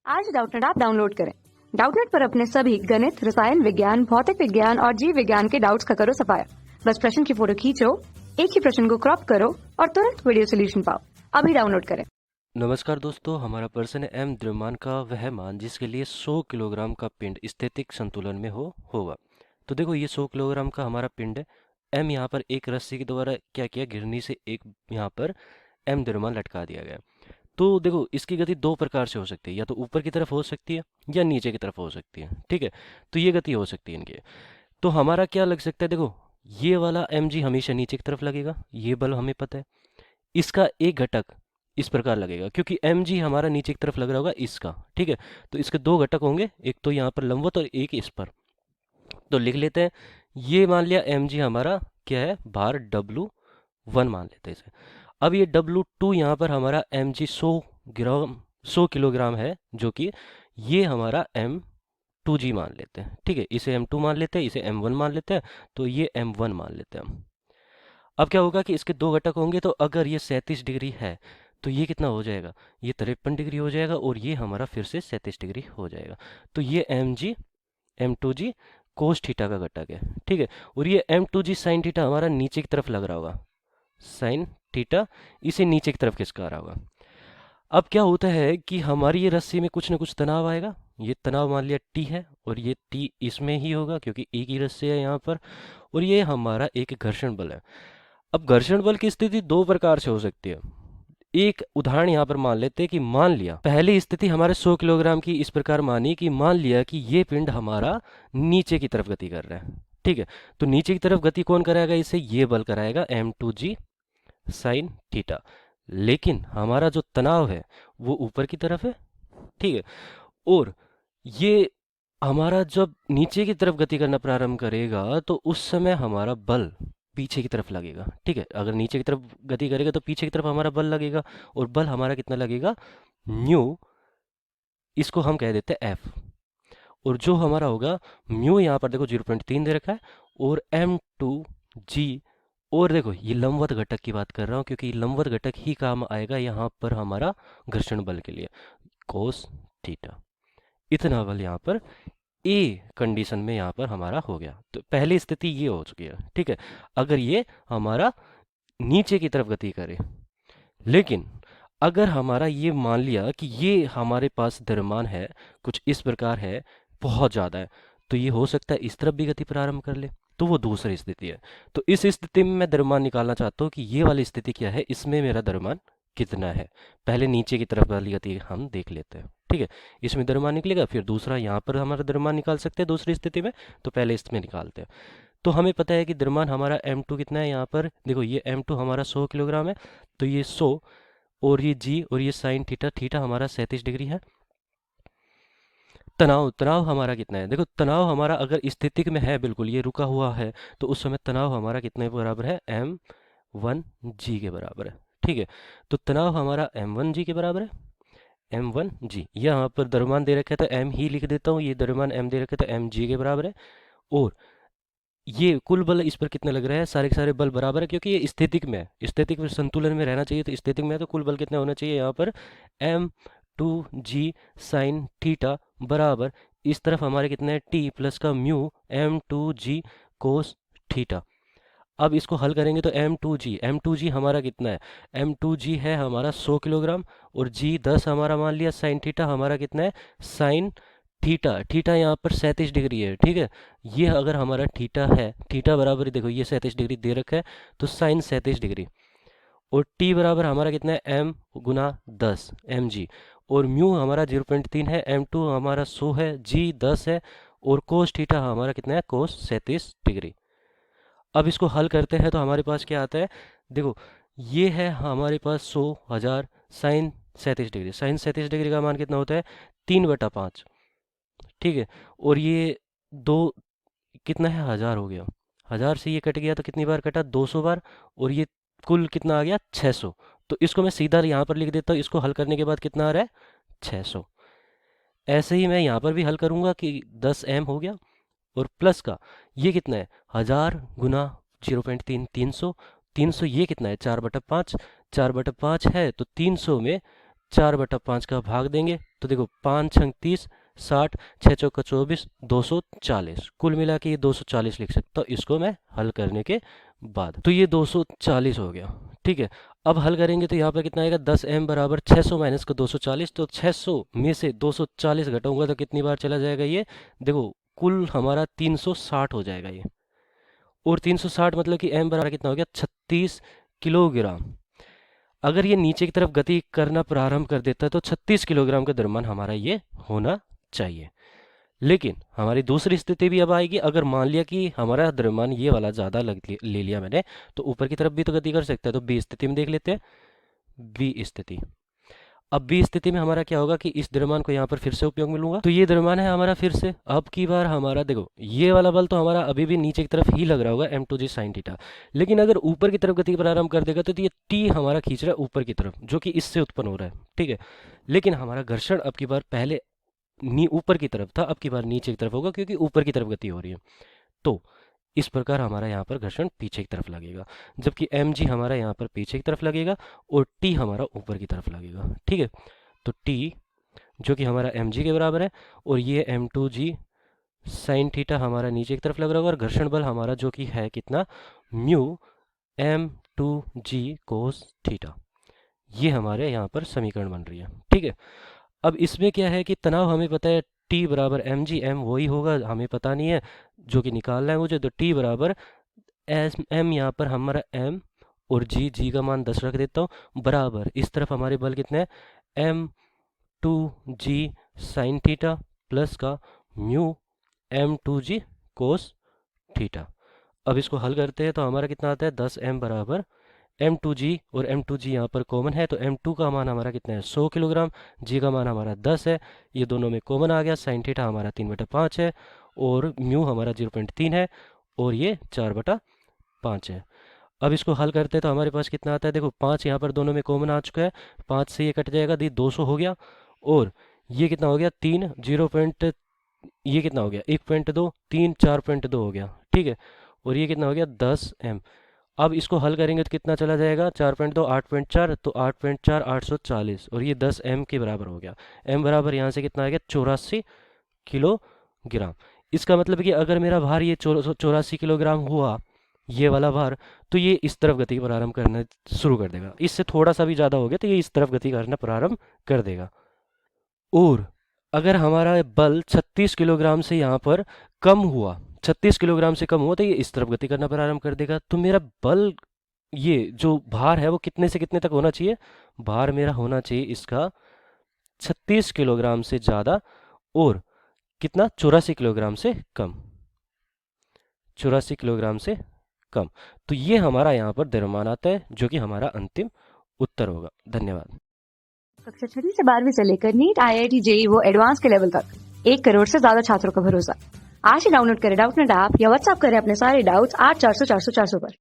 आज Doubtnut app download करें। Doubtnut पर अपने सभी गणित, रसायन विज्ञान, भौतिक विज्ञान और जीव विज्ञान के डाउट्स का करो सफाया। बस प्रश्न की फोटो खींचो, एक ही प्रश्न को क्रॉप करो और तुरंत वीडियो सोल्यूशन पाओ। अभी डाउनलोड करें। नमस्कार दोस्तों, हमारा प्रश्न है एम द्रव्यमान का वह मान जिसके लिए 100 किलोग्राम का पिंड स्थितिक संतुलन में होगा। तो देखो, ये 100 किलोग्राम का हमारा पिंड है। एम यहाँ पर एक रस्सी के द्वारा क्या किया, घिरनी से एक यहाँ पर एम द्रव्यमान लटका दिया गया। तो देखो, इसकी गति दो प्रकार से हो सकती है, या तो ऊपर की तरफ हो सकती है या नीचे की तरफ हो सकती है। ठीक है, तो ये गति हो सकती है इनकी। तो हमारा क्या लग सकता है, देखो ये वाला एम जी हमेशा नीचे की तरफ लगेगा, ये बल हमें पता है। इसका एक घटक इस प्रकार लगेगा, क्योंकि एम जी हमारा नीचे की तरफ लग रहा होगा इसका। ठीक है, तो इसके दो घटक होंगे, एक तो यहाँ पर लंबवत और एक इस पर। तो लिख लेते हैं, ये मान लिया एम जी हमारा क्या है, भार W1 मान लेते हैं इसे। अब ये W2 यहाँ पर हमारा एम जी 100 किलोग्राम है, जो कि ये हमारा M2G मान लेते हैं। ठीक है, इसे M2 मान लेते हैं, इसे M1 मान लेते हैं, तो ये M1 मान लेते हैं हम। अब क्या होगा कि इसके दो घटक होंगे, तो अगर ये 37 डिग्री है तो ये कितना हो जाएगा, ये 53 डिग्री हो जाएगा, और ये हमारा फिर से 37 डिग्री हो जाएगा। तो ये M2G कोस थीटा का घटक है। ठीक है, और ये M2G साइन थीटा हमारा नीचे की तरफ लग रहा होगा, साइन थीटा इसे नीचे की तरफ खिसका रहा होगा। अब क्या होता है कि हमारी ये रस्सी में कुछ ना कुछ तनाव आएगा। ये तनाव मान लिया T है, और ये T इसमें ही होगा क्योंकि एक ही रस्सी है यहाँ पर, और ये हमारा एक घर्षण बल है। अब घर्षण बल की स्थिति दो प्रकार से हो सकती है। एक उदाहरण यहाँ पर मान लेते हैं कि मान लिया पहली स्थिति हमारे 100 किलोग्राम की इस प्रकार मानी कि मान लिया कि ये पिंड हमारा नीचे की तरफ गति कर रहा है। ठीक है, तो नीचे की तरफ गति कौन कराएगा, इसे ये बल कराएगा M2G साइन थीटा। लेकिन हमारा जो तनाव है वो ऊपर की तरफ है। ठीक है, और ये हमारा जब नीचे की तरफ गति करना प्रारंभ करेगा तो उस समय हमारा बल पीछे की तरफ लगेगा। ठीक है, अगर नीचे की तरफ गति करेगा तो पीछे की तरफ हमारा बल लगेगा, और बल हमारा कितना लगेगा, न्यू, इसको हम कह देते हैं एफ। और जो हमारा होगा म्यू, यहाँ पर देखो 0.3 दे रखा है, और M2G, और देखो ये लंबवत घटक की बात कर रहा हूँ क्योंकि लंबवत घटक ही काम आएगा यहाँ पर हमारा घर्षण बल के लिए, कोस थीटा। इतना बल यहाँ पर ए कंडीशन में यहाँ पर हमारा हो गया। तो पहली स्थिति ये हो चुकी है। ठीक है, अगर ये हमारा नीचे की तरफ गति करे। लेकिन अगर हमारा ये मान लिया कि ये हमारे पास द्रव्यमान है, कुछ इस प्रकार है, बहुत ज़्यादा है, तो ये हो सकता है इस तरफ भी गति प्रारंभ कर ले, तो वो दूसरी स्थिति है। तो इस स्थिति में मैं द्रव्यमान निकालना चाहता हूँ कि ये वाली स्थिति क्या है, इसमें मेरा द्रव्यमान कितना है। पहले नीचे की तरफ वाली गति हम देख लेते हैं। ठीक है, इसमें द्रव्यमान निकलेगा, फिर दूसरा यहाँ पर हमारा द्रव्यमान निकाल सकते हैं दूसरी स्थिति में, तो पहले इसमें निकालते हैं। तो हमें पता है कि द्रव्यमान हमारा M2 कितना है, यहाँ पर देखो ये M2 हमारा 100 किलोग्राम है, तो ये 100, और ये G और ये साइन थीटा, थीटा हमारा 37 डिग्री है। तनाव, तनाव हमारा कितना है, देखो तनाव हमारा अगर स्थितिक में है, बिल्कुल ये रुका हुआ है, तो उस समय तनाव हमारा कितने के बराबर है, M1G के बराबर है। ठीक है, तो तनाव हमारा M1G के बराबर है, M1G। यहाँ पर द्रव्यमान दे रखे तो M ही लिख देता हूँ, ये द्रव्यमान M दे रखे तो MG के बराबर है। और ये कुल बल इस पर कितना लग रहा है, सारे के सारे बल बराबर है, क्योंकि ये स्थितिक में है, स्थितिक में संतुलन में रहना चाहिए, तो स्थितिक में है, तो कुल बल कितना होना चाहिए यहाँ पर, M2G साइन थीटा बराबर, इस तरफ हमारे कितना है, T प्लस का म्यू M2G कोस थीटा। अब इसको हल करेंगे तो M2G हमारा कितना है, M2G है हमारा 100 किलोग्राम, और G 10 हमारा मान लिया, साइन थीटा हमारा कितना है, साइन थीटा, थीटा यहाँ पर 37 डिग्री है। ठीक है, ये अगर हमारा थीटा है, थीटा बराबर देखो ये 37 डिग्री दे रखा है, तो साइन 37 डिग्री, और T बराबर हमारा कितना है, M गुना 10 mg, और म्यू हमारा 0.3 है, M2 हमारा 100 है, G 10 है, और कोस थीटा हमारा कितना है, कोस 37 डिग्री। अब इसको हल करते हैं तो हमारे पास क्या आता है, देखो ये है हमारे पास 100,000 साइन 37 डिग्री, साइन 37 डिग्री का मान कितना होता है, 3/5। ठीक है, और ये दो कितना है, 1000 हो गया, 1000 से ये कट गया तो कितनी बार कटा, 200 बार, और ये कुल कितना आ गया, 600। तो इसको मैं सीधा यहाँ पर लिख देता हूँ, इसको हल करने के बाद कितना आ रहा है, 600। ऐसे ही मैं यहाँ पर भी हल करूँगा कि 10m हो गया, और प्लस का ये कितना है, 1000 गुना 0.3, 300, 300 ये कितना है, 4/5, 4/5 है, तो 300 में 4/5 का भाग देंगे तो देखो 5 छंग 30, 60, 6 चौका 24, 240, कुल मिला के ये 240 लिख सकता हूँ इसको मैं हल करने के बाद। तो ये 240 हो गया, ठीक है। अब हल करेंगे तो यहाँ पर कितना आएगा, 10m बराबर 600 माइनस का 240, तो 600 में से 240 घटाऊंगा तो कितनी बार चला जाएगा ये, देखो कुल हमारा 360 हो जाएगा ये। और 360 मतलब कि m बराबर कितना हो गया, 36 किलोग्राम। अगर ये नीचे की तरफ गति करना प्रारंभ कर देता है तो 36 किलोग्राम का द्रव्यमान हमारा ये होना चाहिए। लेकिन हमारी दूसरी स्थिति भी अब आएगी, अगर मान लिया कि हमारा द्रव्यमान ये वाला ज़्यादा ले लिया मैंने, तो ऊपर की तरफ भी तो गति कर सकता है। तो बी स्थिति में देख लेते हैं, बी स्थिति। अब बी स्थिति में हमारा क्या होगा कि इस द्रव्यमान को यहाँ पर फिर से उपयोग में लूंगा, तो ये द्रव्यमान है हमारा फिर से। अब की बार हमारा देखो ये वाला बल तो हमारा अभी भी नीचे की तरफ ही लग रहा होगा m2g sin थीटा, लेकिन अगर ऊपर की तरफ गति प्रारंभ कर देगा तो ये t हमारा खींच रहा है ऊपर की तरफ, जो कि इससे उत्पन्न हो रहा है, ठीक है। लेकिन हमारा घर्षण अब की बार पहले ऊपर की तरफ था, अब की बार नीचे की तरफ होगा क्योंकि ऊपर की तरफ गति हो रही है। तो इस प्रकार हमारा यहाँ पर घर्षण पीछे की तरफ लगेगा, जबकि mg हमारा यहाँ पर पीछे की तरफ लगेगा और t हमारा ऊपर की तरफ लगेगा, ठीक है। तो t जो कि हमारा mg के बराबर है और ये m2g sin थीटा हमारा नीचे की तरफ लग रहा होगा, और घर्षण बल हमारा जो कि है कितना, म्यू m2g cos थीटा। ये हमारे यहाँ पर समीकरण बन रही है, ठीक है। अब इसमें क्या है कि तनाव हमें पता है T बराबर mg, m वही होगा हमें पता नहीं है जो कि निकालना है मुझे, तो T बराबर m, यहाँ पर हमारा m और g का मान 10 रख देता हूँ, बराबर इस तरफ हमारे बल कितने हैं, m2g sin थीटा प्लस का म्यू m2g cos थीटा। अब इसको हल करते हैं तो हमारा कितना आता है, 10m बराबर m2g, और m2g यहाँ पर कॉमन है तो m2 का मान हमारा कितना है 100 किलोग्राम, g का मान हमारा 10 है, ये दोनों में कॉमन आ गया, sin थीटा हमारा 3/5 है और म्यू हमारा 0.3 है और ये 4/5 है। अब इसको हल करते हैं तो हमारे पास कितना आता है, देखो 5 यहाँ पर दोनों में कॉमन आ चुका है, 5 से ये कट जाएगा, दी 200 हो गया, और ये कितना हो गया 3, ये कितना हो गया 1.2, 3 4.2 हो गया, ठीक है। और ये कितना हो गया 10m। अब इसको हल करेंगे तो कितना चला जाएगा, 4.2 8.4, तो 8.4 840, और ये 10m के बराबर हो गया। m बराबर यहाँ से कितना आ गया 84 किलोग्राम। इसका मतलब है कि अगर मेरा भार ये 84 किलोग्राम हुआ, ये वाला भार, तो ये इस तरफ गति प्रारंभ करना शुरू कर देगा। इससे थोड़ा सा भी ज़्यादा हो गया तो ये इस तरफ गति करना प्रारंभ कर देगा। और अगर हमारा बल 36 किलोग्राम से यहाँ पर कम हुआ, 36 किलोग्राम से कम हुआ, तो ये इस तरफ गति करना प्रारंभ कर देगा। तो मेरा बल, ये जो भार है वो कितने से कितने तक होना चाहिए, भार मेरा होना चाहिए इसका 36 किलोग्राम से ज़्यादा और कितना 84 किलोग्राम से कम, 84 किलोग्राम से कम। तो ये हमारा यहाँ पर द्रव्यमान आता है जो कि हमारा अंतिम उत्तर होगा। धन्यवाद। कक्षा 6 से 12वीं से लेकर नीट, IIT, JEE वो एडवांस के लेवल तक 1 करोड़ से ज्यादा छात्रों का भरोसा। आज ही डाउनलोड करें डाउटनेट ऐप या व्हाट्सएप करें अपने सारे डाउट्स 8400 400 400 पर।